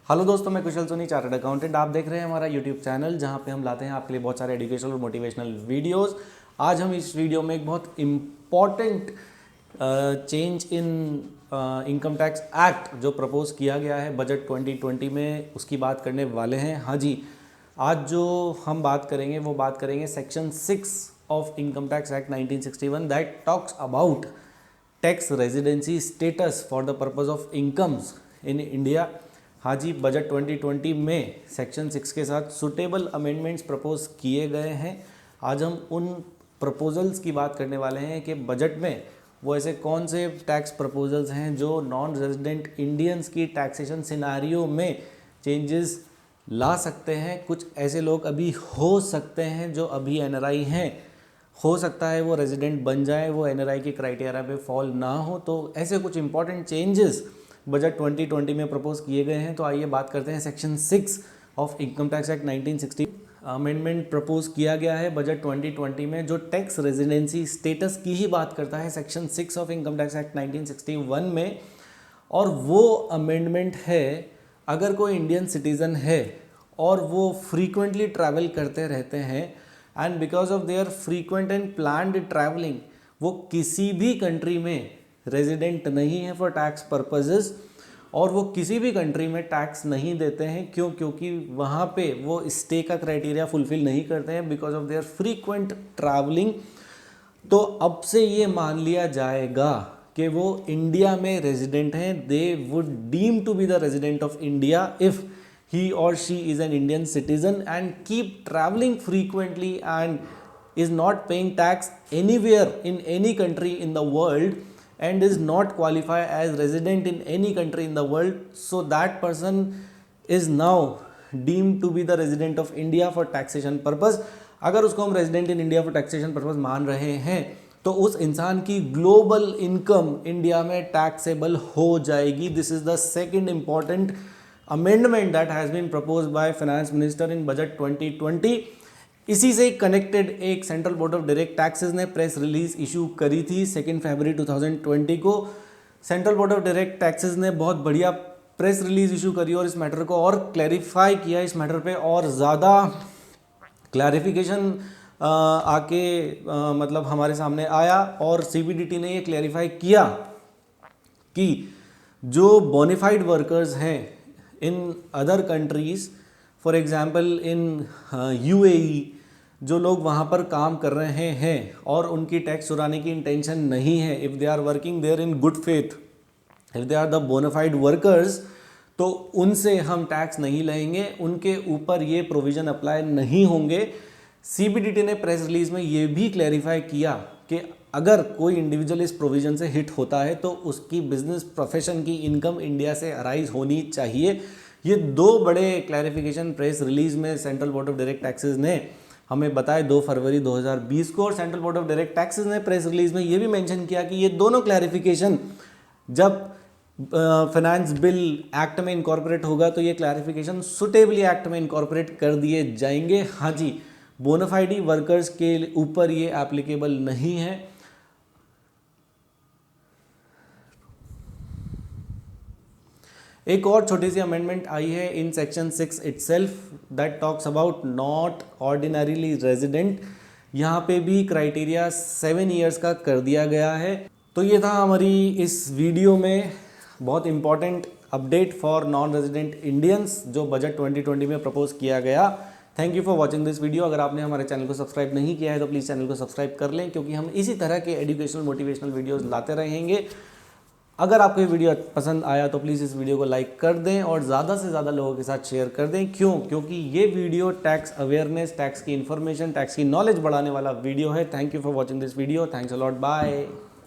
Hello दोस्तों, मैं कुशल Soni, chartered accountant. आप देख रहे हैं हमारा यूट्यूब चैनल, जहां पे हम लाते हैं आपके लिए बहुत सारे एजुकेशनल और मोटिवेशनल वीडियोस। आज हम इस वीडियो में एक बहुत important change in income tax act जो प्रपोज किया गया है बजट 2020 में, उसकी बात करने वाले हैं। हाँ जी, आज जो हम बात करेंगे वो बात करेंगे section 6 of income tax act 1961 that talks about tax residency status for the purpose of incomes in India. हाँ जी, बजट 2020 में सेक्शन 6 के साथ सुटेबल अमेंडमेंट्स प्रपोज किए गए हैं। आज हम उन प्रपोजल्स की बात करने वाले हैं कि बजट में वो ऐसे कौन से टैक्स प्रपोजल्स हैं जो नॉन रेजिडेंट इंडियंस की टैक्सेशन सिनारियो में चेंजेस ला सकते हैं। कुछ ऐसे लोग अभी हो सकते हैं जो अभी एनआरआई हैं, हो सकता है वो रेजिडेंट बन जाए, वो एनआरआई के क्राइटेरिया पे फॉल ना हो। तो ऐसे कुछ इंपॉर्टेंट चेंजेस बजट 2020 में प्रपोज किए गए हैं। तो आइए बात करते हैं section 6 of income tax act 1960। Amendment propose किया गया है बजट 2020 में जो टैक्स रेजिडेंसी स्टेटस की ही बात करता है section 6 of income tax act 1961 में। और वो अमेंडमेंट है, अगर कोई इंडियन सिटीज़न है और वो फ्रीक्वेंटली ट्रैवल करते रहते हैं and because of their frequent and planned travelling वो किसी भी कंट्री में रेजिडेंट नहीं है फॉर टैक्स पर्पजेज, और वो किसी भी कंट्री में टैक्स नहीं देते हैं। क्योंकि वहाँ पे वो स्टे का क्राइटेरिया फुलफिल नहीं करते हैं because of their frequent travelling. तो अब से ये मान लिया जाएगा कि वो इंडिया में रेजिडेंट हैं। They would deem to be the resident of India if he or she is an Indian citizen and keep traveling frequently and is not paying tax anywhere in any country in the world and is not qualified as resident in any country in the world. So that person is now deemed to be the resident of India for taxation purpose. अगर उसको हम resident in India for taxation purpose मान रहे हैं तो उस इंसान की ग्लोबल इनकम इंडिया में टैक्सेबल हो जाएगी। This is the second important amendment that has been proposed by finance minister in budget 2020। इसी से कनेक्टेड एक central board of direct taxes ने प्रेस रिलीज इशू करी थी 2 फरवरी 2020 को। Central board of direct taxes ने बहुत बढ़िया प्रेस रिलीज इशू करी और इस मैटर को और क्लैरिफाई किया। इस मैटर पे और ज़्यादा क्लैरिफिकेशन मतलब हमारे सामने आया और सीबीडीटी ने ये क्लैरिफाई किया कि जो बोनाफाइड वर्कर्स हैं in other countries, for example in UAE, जो लोग वहाँ पर काम कर रहे हैं और उनकी टैक्स चुराने की इंटेंशन नहीं है, if they are working there in good faith, if they are the bona fide workers, तो उनसे हम टैक्स नहीं लेंगे, उनके ऊपर ये प्रोविज़न अप्लाई नहीं होंगे। सीबीडीटी ने प्रेस रिलीज में ये भी क्लैरिफाई किया कि अगर कोई इंडिविजुअल इस प्रोविज़न से हिट होता है तो उसकी बिजनेस प्रोफेशन की इनकम इंडिया से अराइज होनी चाहिए। ये दो बड़े क्लैरिफिकेशन प्रेस रिलीज में central board of direct taxes ने हमें बताए 2 फरवरी 2020 को। और central board of direct taxes ने प्रेस रिलीज में ये भी मेंशन किया कि ये दोनों क्लैरिफिकेशन जब फाइनेंस बिल एक्ट में इनकॉर्पोरेट होगा तो ये क्लैरिफिकेशन सुटेबली एक्ट में इनकॉर्पोरेट कर दिए जाएंगे। हाँ जी, बोनाफाइड वर्कर्स के ऊपर ये एप्लीकेबल नहीं है। एक और छोटी सी अमेंडमेंट आई है in section 6 itself that talks about not ordinarily resident. यहाँ पे भी क्राइटेरिया 7 ईयर्स का कर दिया गया है। तो ये था हमारी इस वीडियो में बहुत important update for non resident Indians जो बजट 2020 में प्रपोज किया गया। Thank you for watching this video. अगर आपने हमारे चैनल को सब्सक्राइब नहीं किया है तो प्लीज़ चैनल को सब्सक्राइब कर लें, क्योंकि हम इसी तरह के एजुकेशनल मोटिवेशनल वीडियोस लाते रहेंगे। अगर आपको ये वीडियो पसंद आया तो प्लीज़ इस वीडियो को लाइक कर दें और ज़्यादा से ज़्यादा लोगों के साथ शेयर कर दें। क्योंकि ये वीडियो टैक्स अवेयरनेस, टैक्स की इन्फॉर्मेशन, टैक्स की नॉलेज बढ़ाने वाला वीडियो है। Thank you for watching this video. Thanks a lot. Bye.